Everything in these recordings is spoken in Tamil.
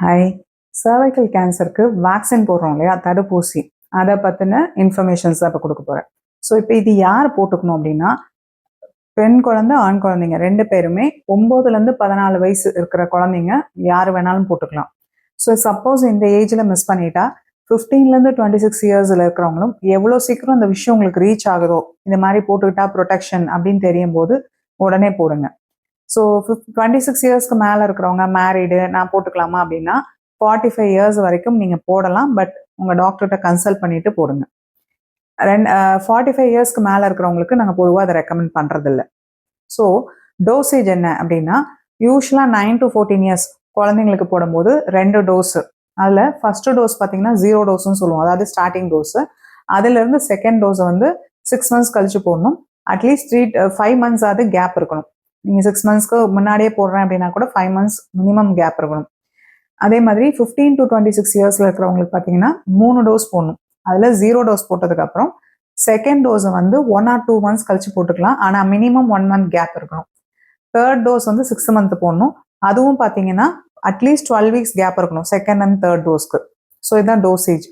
ஹாய். சர்வைக்கல் கேன்சருக்கு வேக்சின் போடுறோம் இல்லையா, தடுப்பூசி. அதை பற்றின இன்ஃபர்மேஷன்ஸ் தான் இப்போ கொடுக்க போகிறேன். ஸோ இப்போ இது யார் போட்டுக்கணும் அப்படின்னா, பெண் குழந்தை ஆண் குழந்தைங்க 2 பேருமே 9லேருந்து 14 வயசு இருக்கிற குழந்தைங்க யார் வேணாலும் போட்டுக்கலாம். ஸோ சப்போஸ் இந்த ஏஜில் மிஸ் பண்ணிட்டா 15லேருந்து 26 இயர்ஸில் இருக்கிறவங்களும் எவ்வளோ சீக்கிரம் இந்த விஷயம் உங்களுக்கு ரீச் ஆகுதோ, இந்த மாதிரி போட்டுக்கிட்டா ப்ரொடெக்ஷன் அப்படின்னு தெரியும் போது உடனே போடுங்க. ஸோ 26 இயர்ஸ்க்கு மேலே இருக்கிறவங்க மேரீடு நான் போட்டுக்கலாமா அப்படின்னா 45 இயர்ஸ் வரைக்கும் நீங்கள் போடலாம். பட் உங்கள் டாக்டர்கிட்ட கன்சல்ட் பண்ணிட்டு போடுங்க. 45 இயர்ஸ்க்கு மேலே இருக்கிறவங்களுக்கு நாங்கள் பொதுவாக அதை ரெக்கமெண்ட் பண்ணுறதில்ல. ஸோ டோசேஜ் என்ன அப்படின்னா, யூஸ்வலாக 9 to 14 இயர்ஸ் குழந்தைங்களுக்கு போடும்போது 2 டோஸு. அதில் ஃபஸ்ட்டு டோஸ் பார்த்தீங்கன்னா 0 டோஸ்ன்னு சொல்லுவோம், அதாவது ஸ்டார்டிங் டோஸு. அதிலிருந்து செகண்ட் டோஸை வந்து 6 மந்த்ஸ் கழிச்சு போடணும். அட்லீஸ்ட் 5 மந்த்ஸ் ஆகுது கேப் இருக்கணும். நீங்கள் 6 மந்த்ஸ்க்கு முன்னாடியே போடுறேன் அப்படின்னா கூட 5 மந்த்ஸ் மினிமம் கேப் இருக்கணும். அதே மாதிரி 15 to 26 இயர்ஸில் இருக்கிறவங்களுக்கு பார்த்தீங்கன்னா 3 டோஸ் போடணும். அதில் 0 டோஸ் போட்டதுக்கப்புறம் செகண்ட் டோஸை வந்து 1 or 2 மந்த்ஸ் கழிச்சு போட்டுக்கலாம். ஆனால் மினிமம் 1 மந்த் கேப் இருக்கணும். தேர்ட் டோஸ் வந்து 6 மந்த் போடணும். அதுவும் பார்த்தீங்கன்னா அட்லீஸ்ட் 12 வீக்ஸ் கேப் இருக்கணும் செகண்ட் அண்ட் தேர்ட் டோஸ்க்கு. ஸோ இதுதான் டோசேஜ்.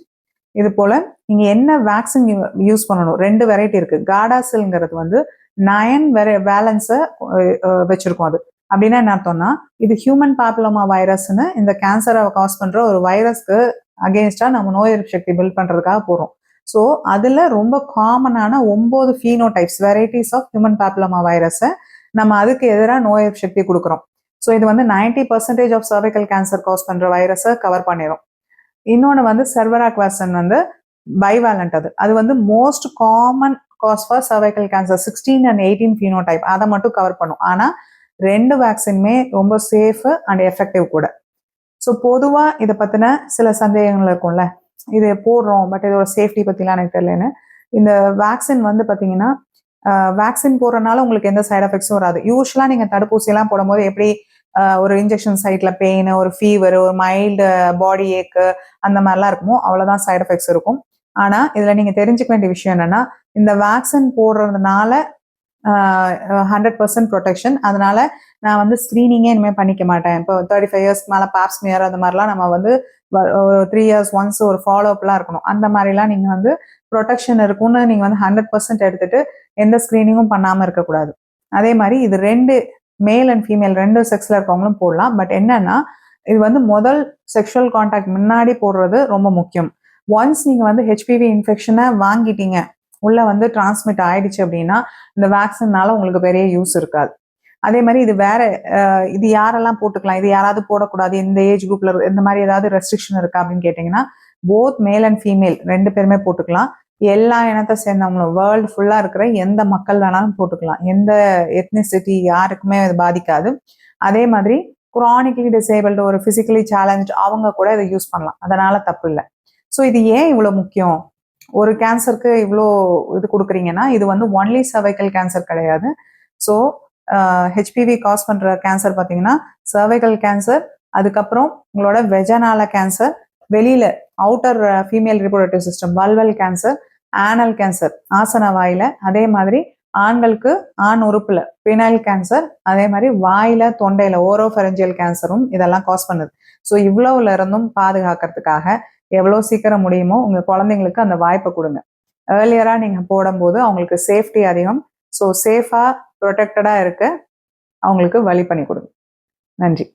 இது போல் நீங்கள் என்ன வேக்சின் யூஸ் பண்ணணும், 2 வெரைட்டி இருக்குது. காடாசில்ங்கிறது வந்து 9 வேலன்ஸை வச்சுருக்கோம். அது அப்படின்னா என்ன அர்த்தம்னா, இது ஹியூமன் பாப்புலோமா வைரஸ்ன்னு இந்த கேன்சரை காஸ் பண்ணுற ஒரு வைரஸ்க்கு அகெயின்ஸ்டாக நம்ம நோய் எதிர்ப்பு சக்தி பில்ட் பண்ணுறதுக்காக போகிறோம். ஸோ அதில் ரொம்ப காமனான 9 ஃபீனோடைப்ஸ் வெரைட்டிஸ் ஆஃப் ஹியூமன் பாப்புலோமா வைரஸை நம்ம அதுக்கு எதிராக நோய் எதிர்ப்பு சக்தி கொடுக்குறோம். ஸோ இது வந்து 90% ஆஃப் சர்வைக்கல் கேன்சர் காஸ் பண்ணுற வைரஸை கவர் பண்ணிடும். இன்னொன்று வந்து செர்வராக் வேக்சின் வந்து பைவேலண்ட். அது வந்து most common cause for cervical cancer 16 and 18 phenotype, அதை மட்டும் கவர் பண்ணும். ஆனால் 2 வேக்சினுமே ரொம்ப சேஃபு அண்ட் எஃபெக்டிவ் கூட. ஸோ பொதுவாக இதை பற்றின சில சந்தேகங்கள் இருக்கும்ல, இது போடுறோம் பட் இதோட சேஃப்டி பற்றிலாம் எனக்கு தெரியலன்னு. இந்த வேக்சின் வந்து பார்த்தீங்கன்னா, வேக்சின் போடுறதுனால உங்களுக்கு எந்த சைட் எஃபெக்ட்ஸும் வராது. யூஸ்வலாக நீங்கள் தடுப்பூசியெல்லாம் போடும்போது எப்படி ஒரு இன்ஜெக்ஷன் சைட்டில் பெயின், ஒரு ஃபீவர், ஒரு மைல்டு பாடி ஏக்கு அந்த மாதிரிலாம் இருக்குமோ அவ்வளோதான் சைட் எஃபெக்ட்ஸ் இருக்கும். ஆனால் இதில் நீங்கள் தெரிஞ்சுக்க வேண்டிய விஷயம் என்னென்னா, இந்த வேக்சின் போடுறதுனால 100% ப்ரொடெக்ஷன். அதனால நான் வந்து ஸ்க்ரீனிங்கே இனிமேல் பண்ணிக்க மாட்டேன். இப்போ 35 இயர்ஸ்க்கு மேலே பாப்ஸ்மியர் அந்த மாதிரிலாம் நம்ம வந்து ஒரு 3 இயர்ஸ் ஒன்ஸ் ஒரு ஃபாலோ அப்லாம் இருக்கணும். அந்த மாதிரிலாம் நீங்கள் வந்து ப்ரொடெக்ஷன் இருக்குன்னு நீங்கள் வந்து 100% எடுத்துட்டு எந்த ஸ்க்ரீனிங்கும் பண்ணாமல் இருக்கக்கூடாது. அதே மாதிரி இது 2 மேல் அண்ட் ஃபீமேல் 2 செக்ஸில் இருக்கவங்களும் போடலாம். பட் என்னன்னா, இது வந்து முதல் செக்ஷுவல் கான்டாக்ட் முன்னாடி போடுறது ரொம்ப முக்கியம். ஒன்ஸ் நீங்கள் வந்து ஹெச்பிவி இன்ஃபெக்ஷனை வாங்கிட்டீங்க, உள்ள வந்து டிரான்ஸ்மிட் ஆயிடுச்சு அப்படின்னா இந்த வேக்சின்னால உங்களுக்கு பெரிய யூஸ் இருக்காது. அதே மாதிரி இது வேற, இது யாரெல்லாம் போட்டுக்கலாம், இது யாராவது போடக்கூடாது, இந்த ஏஜ் குரூப்ல இந்த மாதிரி ஏதாவது ரெஸ்ட்ரிக்ஷன் இருக்கா அப்படின்னு கேட்டிங்கன்னா, போத் மேல் அண்ட் ஃபீமேல் 2 பேருமே போட்டுக்கலாம். எல்லா இனத்தை சேர்ந்தவங்களும் வேர்ல்டு ஃபுல்லாக இருக்கிற எந்த மக்கள் வேணாலும் போட்டுக்கலாம். எந்த எத்னிசிட்டி யாருக்குமே இது பாதிக்காது. அதே மாதிரி குரானிக்கலி டிசேபிள்டு, ஒரு ஃபிசிக்கலி சேலஞ்ச் அவங்க கூட இதை யூஸ் பண்ணலாம். அதனால தப்பு இல்லை. ஸோ இது ஏன் இவ்வளோ முக்கியம், ஒரு கேன்சருக்கு இவ்வளோ இது கொடுக்குறீங்கன்னா, இது வந்து ஒன்லி சர்வைக்கல் கேன்சர் கிடையாது. ஸோ ஹெச்பிவி காஸ் பண்ணுற கேன்சர் பார்த்தீங்கன்னா சர்வைக்கல் கேன்சர், அதுக்கப்புறம் உங்களோட வெஜனால கேன்சர், வெளியில் outer female reproductive system vulval cancer, anal cancer ஆசன வாயில, அதே மாதிரி ஆண்களுக்கு ஆண் உறுப்புல பினைல் கேன்சர், அதே மாதிரி வாயில தொண்டையில ஓரோஃபெரஞ்சியல் கேன்சரும் இதெல்லாம் காஸ் பண்ணுது. ஸோ இவ்வளவுல இருந்தும் பாதுகாக்கிறதுக்காக எவ்வளோ சீக்கிரம் முடியுமோ உங்கள் குழந்தைங்களுக்கு அந்த வாய்ப்பை கொடுங்க. ஏர்லியராக நீங்கள் போடும்போது அவங்களுக்கு சேஃப்டி அதிகம். ஸோ சேஃபாக ப்ரொடெக்டடாக இருக்க அவங்களுக்கு வழி பண்ணி கொடுங்க. நன்றி.